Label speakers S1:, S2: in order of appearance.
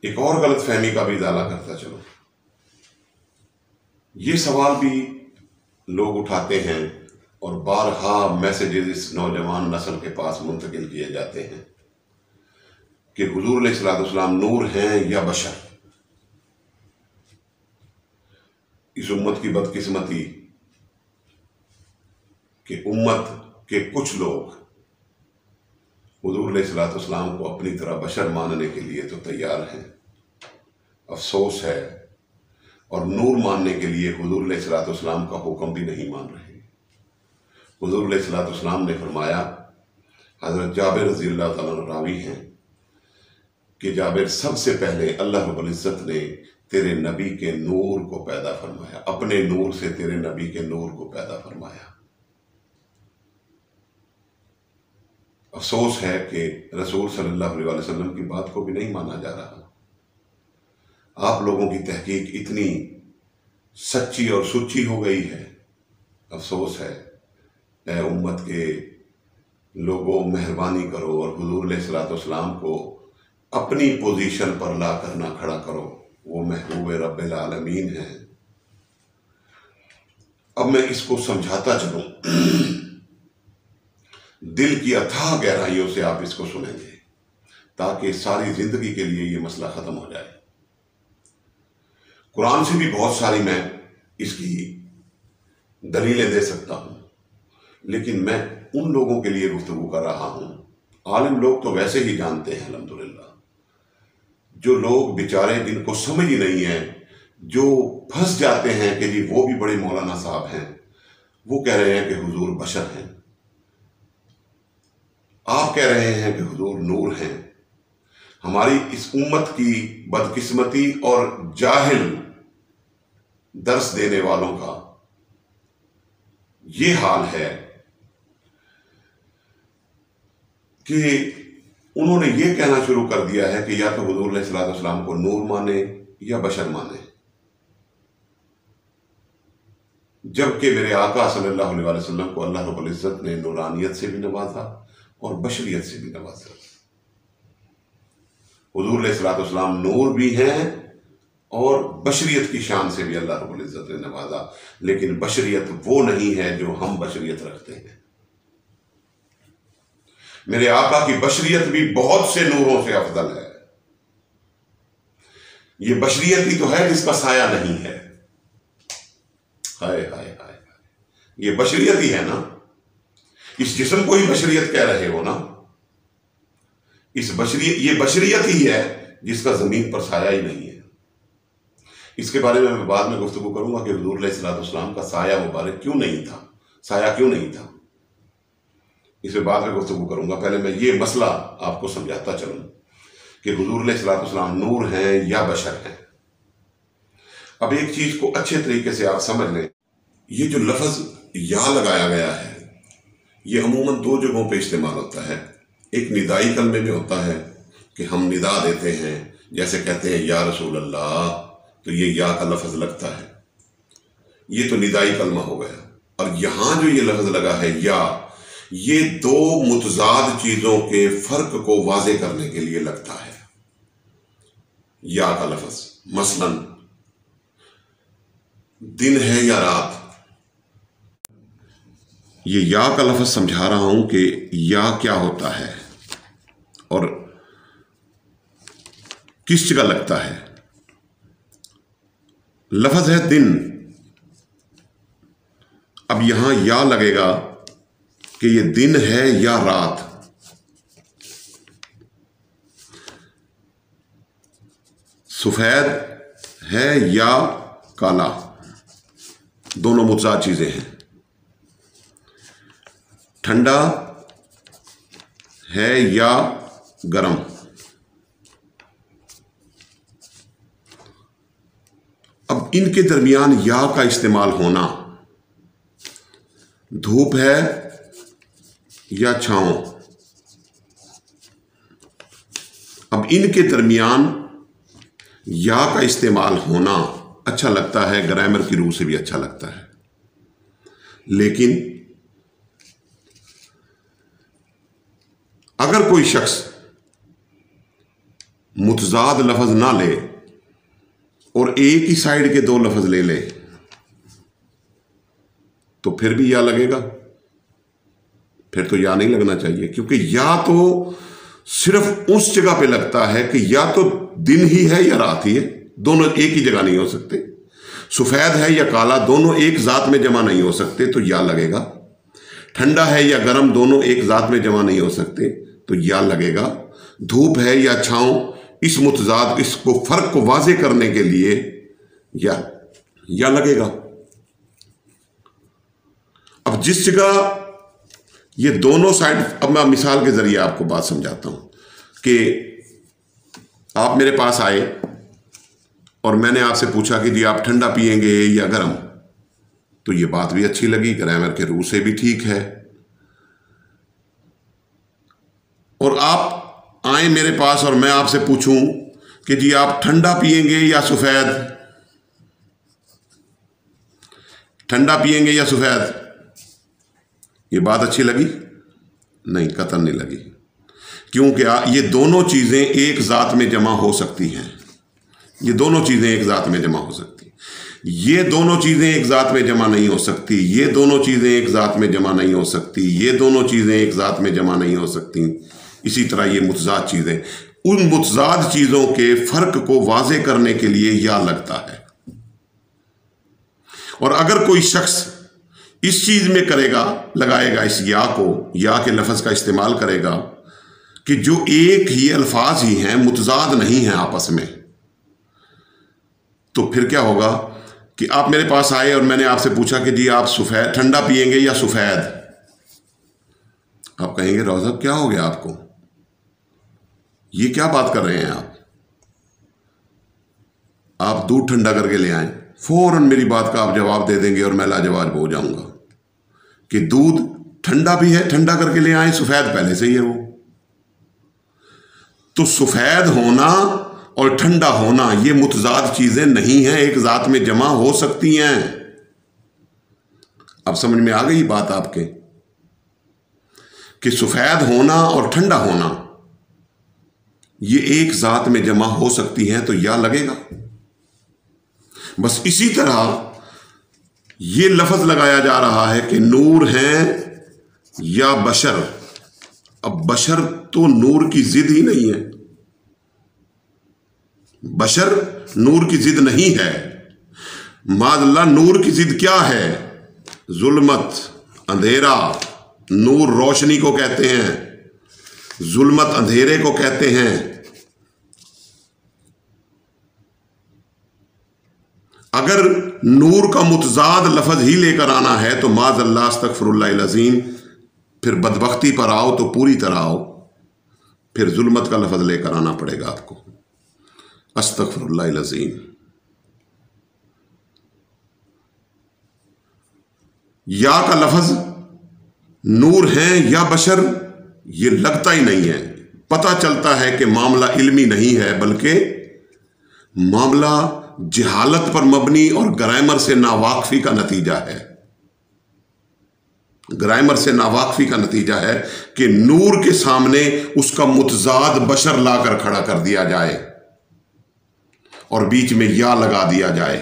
S1: एक और गलतफहमी का भी इजाला करता चलो। ये सवाल भी लोग उठाते हैं और बारहा मैसेजेस इस नौजवान नस्ल के पास मुंतकिल किए जाते हैं कि हुजूर अलैहिस्सलाम नूर हैं या बशर। इस उम्मत की बदकिस्मती कि उम्मत के कुछ लोग हुजूर अलैहिस्सलाम को अपनी तरह बशर मानने के लिए तो तैयार हैं, अफसोस है, और नूर मानने के लिए हुजूर अलैहिस्सलाम का हुक्म भी नहीं मान रहे। हुजूर अलैहिस्सलाम ने फरमाया, हज़रत जाबिर रज़ियल्लाहु तआला अन्हु रावी हैं कि जाबिर सबसे पहले अल्लाह रब्बुल इज़्ज़त ने तेरे नबी के नूर को पैदा फरमाया, अपने नूर से तेरे नबी के नूर को पैदा फरमाया। अफसोस है कि रसूल सल्लल्लाहु अलैहि वसल्लम की बात को भी नहीं माना जा रहा। आप लोगों की तहकीक इतनी सच्ची और सुच्ची हो गई है, अफसोस है। ऐ उम्मत के लोगों, मेहरबानी करो और हुजूर अलैहिस्सलाम को अपनी पोजीशन पर ला कर ना खड़ा करो। वो महबूब रब्बिल आलमीन है। अब मैं इसको समझाता चलूं, दिल की अथाह गहराइयों से आप इसको सुनेंगे ताकि सारी जिंदगी के लिए ये मसला खत्म हो जाए। कुरान से भी बहुत सारी मैं इसकी दलीलें दे सकता हूं, लेकिन मैं उन लोगों के लिए गुफ्तगू कर रहा हूं, आलिम लोग तो वैसे ही जानते हैं अल्हम्दुलिल्लाह, जो लोग बेचारे जिनको समझ ही नहीं है, जो फंस जाते हैं कि जी वो भी बड़े मौलाना साहब हैं, वो कह रहे हैं कि हुजूर बशर हैं, आप कह रहे हैं कि हुजूर नूर हैं। हमारी इस उम्मत की बदकिस्मती और जाहिल दर्स देने वालों का ये हाल है कि उन्होंने ये कहना शुरू कर दिया है कि या तो हुजूर अलैहिस्सलाम को नूर माने या बशर माने, जबकि मेरे आका सल्लल्लाहु अलैहि वसल्लम को अल्लाह रब्बुल इज़्ज़त ने नूरानियत से भी नवाजा और बशरियत से भी नवाजा। हुजूर अलैहिस्सलाम नूर भी हैं और बशरियत की शान से भी अल्लाह रब्बुल इज़्ज़त ने नवाजा, लेकिन बशरियत वो नहीं है जो हम बशरियत रखते हैं। मेरे आका की बशरियत भी बहुत से नूरों से अफजल है। ये बशरियत ही तो है जिसका साया नहीं है। हाय हाय हाय, ये बशरियत ही है ना। इस जिस्म को ही बशरियत कह रहे हो ना। ये बशरियत ही है जिसका जमीन पर साया ही नहीं है। इसके बारे में मैं बाद में गुफ्तगू करूंगा कि हुजूर अलैहिस्सलाम का साया मुबारक क्यों नहीं था, साया क्यों नहीं था, इसे बाद में गुफ्तगू करूंगा। पहले मैं ये मसला आपको समझाता चलूं कि हुजूर अलैहिस्सलाम नूर हैं या बशर हैं। अब एक चीज को अच्छे तरीके से आप समझ लें, ये जो लफ्ज या लगाया गया है ये अमूमन दो जगहों पे इस्तेमाल होता है। एक निदाई कलमे में होता है कि हम निदा देते हैं, जैसे कहते हैं या रसूल अल्लाह, तो ये या का लफ्ज लगता है, ये तो निदाई कलमा हो गया। और यहां जो ये लफ्ज लगा है या, ये दो मुतजाद चीजों के फर्क को वाजे करने के लिए लगता है या का लफ्ज। मसलन दिन है या रात, ये या का लफ्ज समझा रहा हूं कि या क्या होता है और किस जगह लगता है। लफ्ज है दिन, अब यहां या लगेगा कि ये दिन है या रात। सफेद है या काला, दोनों मुतजाद चीजें हैं। ठंडा है या गर्म, अब इनके दरमियान या का इस्तेमाल होना, धूप है या छांव, अब इनके दरमियान या का इस्तेमाल होना अच्छा लगता है, ग्रामर की रूह से भी अच्छा लगता है। लेकिन अगर कोई शख्स मुतजाद लफज ना ले और एक ही साइड के दो लफज ले ले तो फिर भी या लगेगा? फिर तो या नहीं लगना चाहिए, क्योंकि या तो सिर्फ उस जगह पे लगता है कि या तो दिन ही है या रात ही है, दोनों एक ही जगह नहीं हो सकते। सफेद है या काला, दोनों एक जात में जमा नहीं हो सकते, तो या लगेगा। ठंडा है या गर्म, दोनों एक जात में जमा नहीं हो सकते, तो या लगेगा। धूप है या छांव, इस मुतजाद, इसको फर्क को वाजे करने के लिए या लगेगा। अब जिस जगह ये दोनों साइड, अब मैं मिसाल के जरिए आपको बात समझाता हूं कि आप मेरे पास आए और मैंने आपसे पूछा कि जी आप ठंडा पिएंगे या गर्म, तो ये बात भी अच्छी लगी, ग्रामर के रूल से भी ठीक है। और आप आए मेरे पास और मैं आपसे पूछूं कि जी आप ठंडा पिएंगे या सफेद, ठंडा पिएंगे या सफेद, ये बात अच्छी लगी? नहीं, कतई नहीं लगी। क्योंकि ये दोनों चीजें एक जात में जमा हो सकती हैं, ये दोनों चीजें एक जात में जमा हो सकती, ये दोनों चीजें एक जात में जमा नहीं हो सकती, ये दोनों चीजें एक जात में जमा नहीं हो सकती, ये दोनों चीजें एक जात में जमा नहीं हो सकती। इसी तरह ये मुतजाद चीजें, उन मुतजाद चीजों के फर्क को वाजे करने के लिए या लगता है। और अगर कोई शख्स इस चीज में करेगा, लगाएगा इस या को, या के लफ्ज का इस्तेमाल करेगा कि जो एक ही अल्फाज ही हैं, मुतजाद नहीं हैं आपस में, तो फिर क्या होगा कि आप मेरे पास आए और मैंने आपसे पूछा कि जी आप सफेद ठंडा पिएंगे या सफेद, आप कहेंगे रौज़ा क्या हो गया आपको, ये क्या बात कर रहे हैं आप दूध ठंडा करके ले आए। फौरन मेरी बात का आप जवाब दे देंगे और मैं लाजवाब हो जाऊंगा कि दूध ठंडा भी है, ठंडा करके ले आए, सफेद पहले से ही है वो। तो सफेद होना और ठंडा होना ये मुतजाद चीजें नहीं हैं, एक जात में जमा हो सकती हैं। अब समझ में आ गई बात आपके कि सफेद होना और ठंडा होना ये एक जात में जमा हो सकती हैं, तो या लगेगा। बस इसी तरह ये लफ्ज लगाया जा रहा है कि नूर हैं या बशर। अब बशर तो नूर की जिद ही नहीं है, बशर नूर की जिद नहीं है। मादल्ला नूर की जिद क्या है? जुल्मत, अंधेरा। नूर रोशनी को कहते हैं, जुल्मत अंधेरे को कहते हैं। अगर नूर का मुतजाद लफज ही लेकर आना है तो माज़अल्लाह अस्तगफिरुल्लाह अज़ीम, फिर बदबख्ती पर आओ तो पूरी तरह आओ, फिर जुल्मत का लफज लेकर आना पड़ेगा आपको। अस्तगफिरुल्लाह अज़ीम। या का लफज नूर हैं या बशर, ये लगता ही नहीं है। पता चलता है कि मामला इल्मी नहीं है, बल्कि मामला जहालत पर मबनी और ग्रामर से नावाकफी का नतीजा है। ग्रामर से नावाकफी का नतीजा है कि नूर के सामने उसका मुतजाद बशर लाकर खड़ा कर दिया जाए और बीच में या लगा दिया जाए।